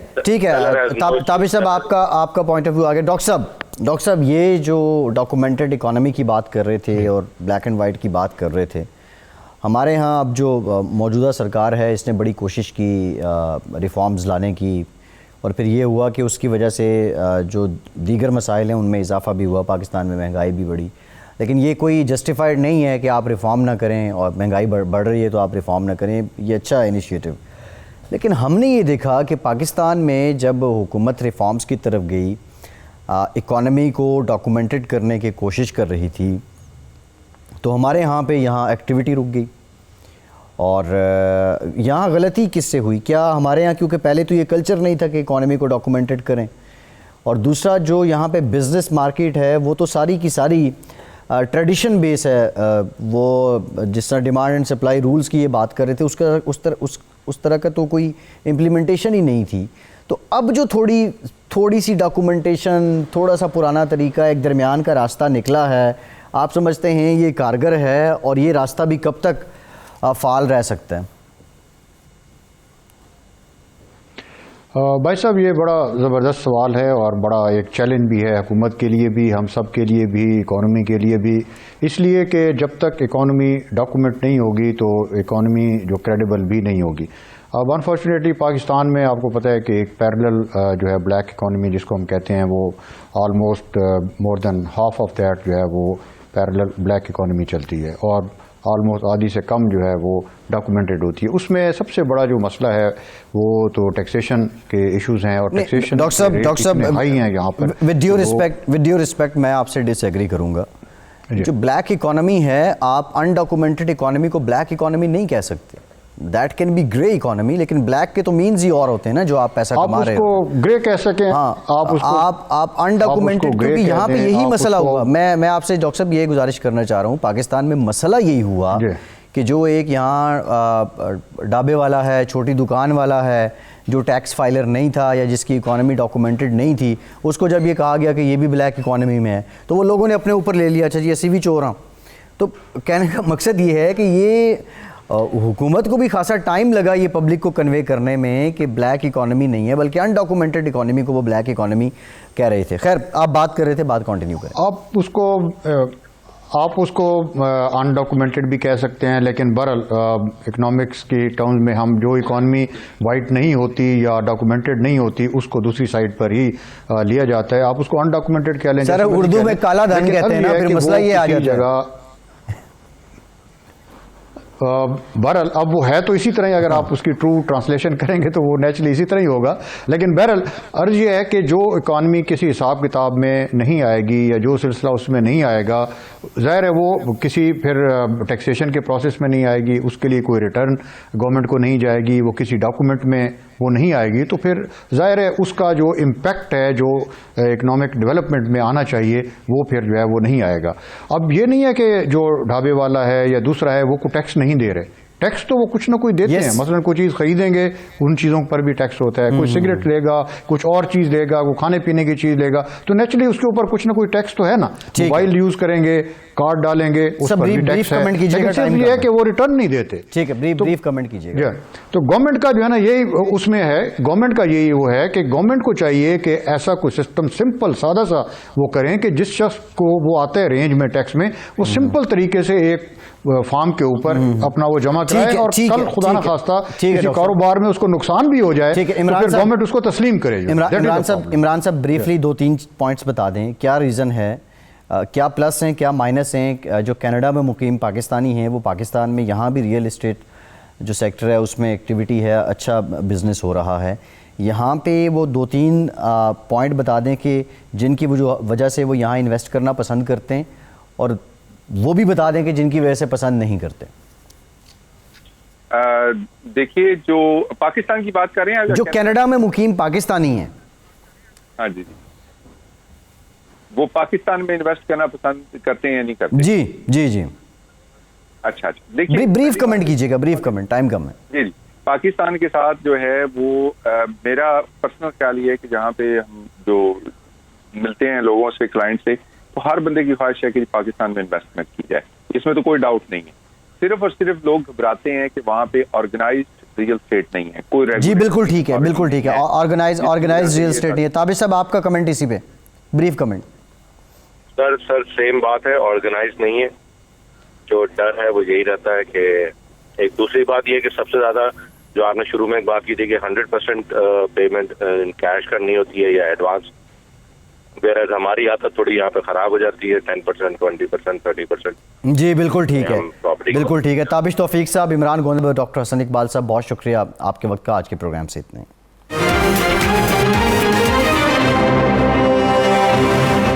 ताबिश साहब, आपका पॉइंट ऑफ व्यू आ गया। डॉक्टर साहब, ये जो डॉक्यूमेंटेड इकोनॉमी की बात कर रहे थे और ब्लैक एंड वाइट की बात कर रहे थे, हमारे यहाँ अब जो मौजूदा सरकार है इसने बड़ी कोशिश की रिफॉर्म्स लाने की, और फिर ये हुआ कि उसकी वजह से जो दीगर मसाइल हैं उनमें इजाफा भी हुआ, पाकिस्तान में महंगाई भी बढ़ी। लेकिन ये कोई जस्टिफाइड नहीं है कि आप रिफ़ॉर्म ना करें, और महंगाई बढ़ रही है तो आप रिफ़ॉर्म ना करें, ये अच्छा इनिशिएटिव। लेकिन हमने ये देखा कि पाकिस्तान में जब हुकूमत रिफ़ॉर्म्स की तरफ गई, इकॉनमी को डॉक्यूमेंटेड करने की कोशिश कर रही थी, तो हमारे यहाँ एक्टिविटी रुक गई। और यहाँ गलती किससे हुई? क्या हमारे यहाँ, क्योंकि पहले तो ये कल्चर नहीं था कि इकॉनमी को डॉक्यूमेंटेड करें, और दूसरा जो यहाँ पे बिज़नेस मार्केट है वो तो सारी की सारी ट्रेडिशन बेस है। वो जिस तरह डिमांड एंड सप्लाई रूल्स की ये बात कर रहे थे, उसका उस तरह का तो कोई इम्प्लीमेंटेशन ही नहीं थी। तो अब जो थोड़ी सी डॉक्यूमेंटेशन, थोड़ा सा पुराना तरीका, एक दरमियान का रास्ता निकला है, आप समझते हैं ये कारगर है? और ये रास्ता भी कब तक फाल रह सकता है? भाई साहब, ये बड़ा ज़बरदस्त सवाल है और बड़ा एक चैलेंज भी है हुकूमत के लिए भी, हम सब के लिए भी, इकॉनमी के लिए भी। इसलिए कि जब तक इकॉनमी डॉक्यूमेंट नहीं होगी तो इकॉनमी जो क्रेडिबल भी नहीं होगी। अब अनफॉर्चुनेटली पाकिस्तान में आपको पता है कि एक पैरेलल जो है ब्लैक इकॉनमी जिसको हम कहते हैं, वो almost more than half of that जो है वो पैरेलल ब्लैक इकॉनमी चलती है, और ऑलमोस्ट आधी से कम जो है वो डॉक्यूमेंटेड होती है। उसमें सबसे बड़ा जो मसला है वो तो टैक्सेशन के इश्यूज हैं, और टैक्सेशन डॉक्टर साहब हाई हैं यहाँ पर। विद ड्यू रिस्पेक्ट मैं आपसे डिसएग्री करूँगा। जो ब्लैक इकॉनमी है, आप अनडॉक्यूमेंटेड इकॉनमी को ब्लैक इकॉनमी नहीं कह सकते। That can be grey economy, लेकिन ब्लैक के तो मीन्स ही और होते हैं ना, जो आप पैसा कमा रहे हो। आप उसको ग्रे कह सकें। हाँ, आप अनडॉक्यूमेंटेड, क्योंकि यहाँ पे यही मसला हुआ। मैं आपसे डॉक्टर साहब ये गुजारिश करना चाह रहा हूँ, पाकिस्तान में मसला यही हुआ कि जो एक यहाँ ढाबे वाला है, छोटी दुकान वाला है, जो टैक्स फाइलर नहीं था या जिसकी इकोनॉमी डॉक्यूमेंटेड नहीं थी, उसको जब ये कहा गया कि ये भी ब्लैक इकोनॉमी में है, तो वो लोगों ने अपने ऊपर ले लिया, अच्छा जी ऐसी भी चोर हैं। तो कहने का मकसद ये है कि ये हुकूमत को भी खासा टाइम लगा ये पब्लिक को कन्वे करने में कि ब्लैक इकोनॉमी नहीं है, बल्कि अनडॉक्यूमेंटेड इकोनॉमी को वो ब्लैक इकोनॉमी कह रहे थे। खैर, आप बात कर रहे थे, बात कंटिन्यू करें। आप उसको अनडॉक्यूमेंटेड भी कह सकते हैं, लेकिन बहरहाल इकोनॉमिक्स की टर्म्स में हम जो इकोनॉमी वाइट नहीं होती या डॉक्यूमेंटेड नहीं होती उसको दूसरी साइड पर ही लिया जाता है। आप उसको अनडॉक्यूमेंटेड कह लें, सर उर्दू में काला धन कहते हैं ना, फिर मसला ये आ जाता है। बहरहाल अब वो है तो इसी तरह ही, अगर आप उसकी ट्रू ट्रांसलेशन करेंगे तो वो नेचुरली इसी तरह ही होगा। लेकिन बहरहाल अर्ज ये है कि जो इकॉनमी किसी हिसाब किताब में नहीं आएगी या जो सिलसिला उसमें नहीं आएगा, ज़ाहिर है वो किसी फिर टैक्सेशन के प्रोसेस में नहीं आएगी, उसके लिए कोई रिटर्न गवर्नमेंट को नहीं जाएगी, वो किसी डॉक्यूमेंट में वो नहीं आएगी, तो फिर ज़ाहिर है उसका जो इम्पैक्ट है जो इकनॉमिक डेवलपमेंट में आना चाहिए वो फिर जो है वो नहीं आएगा। अब ये नहीं है कि जो ढाबे वाला है या दूसरा है वो को टैक्स नहीं दे रहे, टैक्स तो वो कुछ ना कुछ देते हैं। मसलन कोई चीज़ खरीदेंगे उन चीज़ों पर भी टैक्स होता है, कोई सिगरेट लेगा, कुछ और चीज़ लेगा, वो खाने पीने की चीज़ लेगा, तो नेचुरली उसके ऊपर कुछ ना कुछ टैक्स तो है ना। मोबाइल यूज़ करेंगे, कार्ड डालेंगे, उस पर भी टैक्स है, लेकिन सिर्फ ये है कि वो रिटर्न नहीं देते। ठीक है, ब्रीफ कमेंट कीजिएगा। तो गवर्नमेंट का जो है ना यही उसमें है, गवर्नमेंट का यही वो है कि गवर्नमेंट को चाहिए कि ऐसा कोई सिस्टम सिंपल सादा सा वो करें कि जिस शख्स को वो आता है रेंज में टैक्स में, वो सिंपल तरीके से एक फार्म के ऊपर अपना वो जमा कराए, और कल खुदा न खास्ता किसी कारोबार में उसको नुकसान भी हो जाए तो फिर गवर्नमेंट उसको तस्लीम करे। इमरान साहब ब्रीफली 2-3 पॉइंट्स बता दें, क्या रीज़न है, क्या प्लस हैं, क्या माइनस हैं। जो कनाडा में मुकीम पाकिस्तानी हैं वो पाकिस्तान में यहाँ भी रियल इस्टेट जो सेक्टर है उसमें एक्टिविटी है, अच्छा बिजनेस हो रहा है। यहाँ पे वो 2-3 पॉइंट बता दें कि जिनकी वजह से वो यहाँ इन्वेस्ट करना पसंद करते हैं, और वो भी बता दें कि जिनकी वजह से पसंद नहीं करते। देखिए, जो पाकिस्तान की बात कर रहे हैं, जो कनाडा में मुकीम पाकिस्तानी हैं, हाँ जी, वो पाकिस्तान में इन्वेस्ट करना पसंद करते हैं या नहीं करते? जी जी जी। अच्छा, देखिए ब्रीफ कमेंट कीजिएगा, ब्रीफ कमेंट, टाइम कम है। जी, पाकिस्तान के साथ जो है वो मेरा पर्सनल ख्याल ये है कि जहाँ पे हम जो मिलते हैं लोगों से, क्लाइंट से, तो हर बंदे की ख्वाहिश है कि पाकिस्तान में इन्वेस्टमेंट की जाए, इसमें तो कोई डाउट नहीं है। सिर्फ और सिर्फ लोग घबराते हैं कि वहाँ पे ऑर्गेनाइज्ड रियल एस्टेट नहीं है, कोई। जी बिल्कुल ठीक है, बिल्कुल ठीक है, ऑर्गेनाइज्ड रियल एस्टेट नहीं है। ताबिश साहब आपका कमेंट इसी पे, ब्रीफ कमेंट। सर सेम बात है, ऑर्गेनाइज नहीं है। जो डर है वो यही रहता है कि एक दूसरी बात ये है कि सबसे ज्यादा जो आपने शुरू में एक बात की थी कि 100% पेमेंट इन कैश करनी होती है या एडवांस, वेयर हमारी आदत थोड़ी यहाँ पे खराब हो जाती है, 10%, 20%, 30%। जी बिल्कुल ठीक है, बिल्कुल ठीक है। ताबिश तौफीक साहब, इमरान गोंद, डॉक्टर हसन इकबाल साहब, बहुत शुक्रिया आपके वक्त का आज के प्रोग्राम से इतने।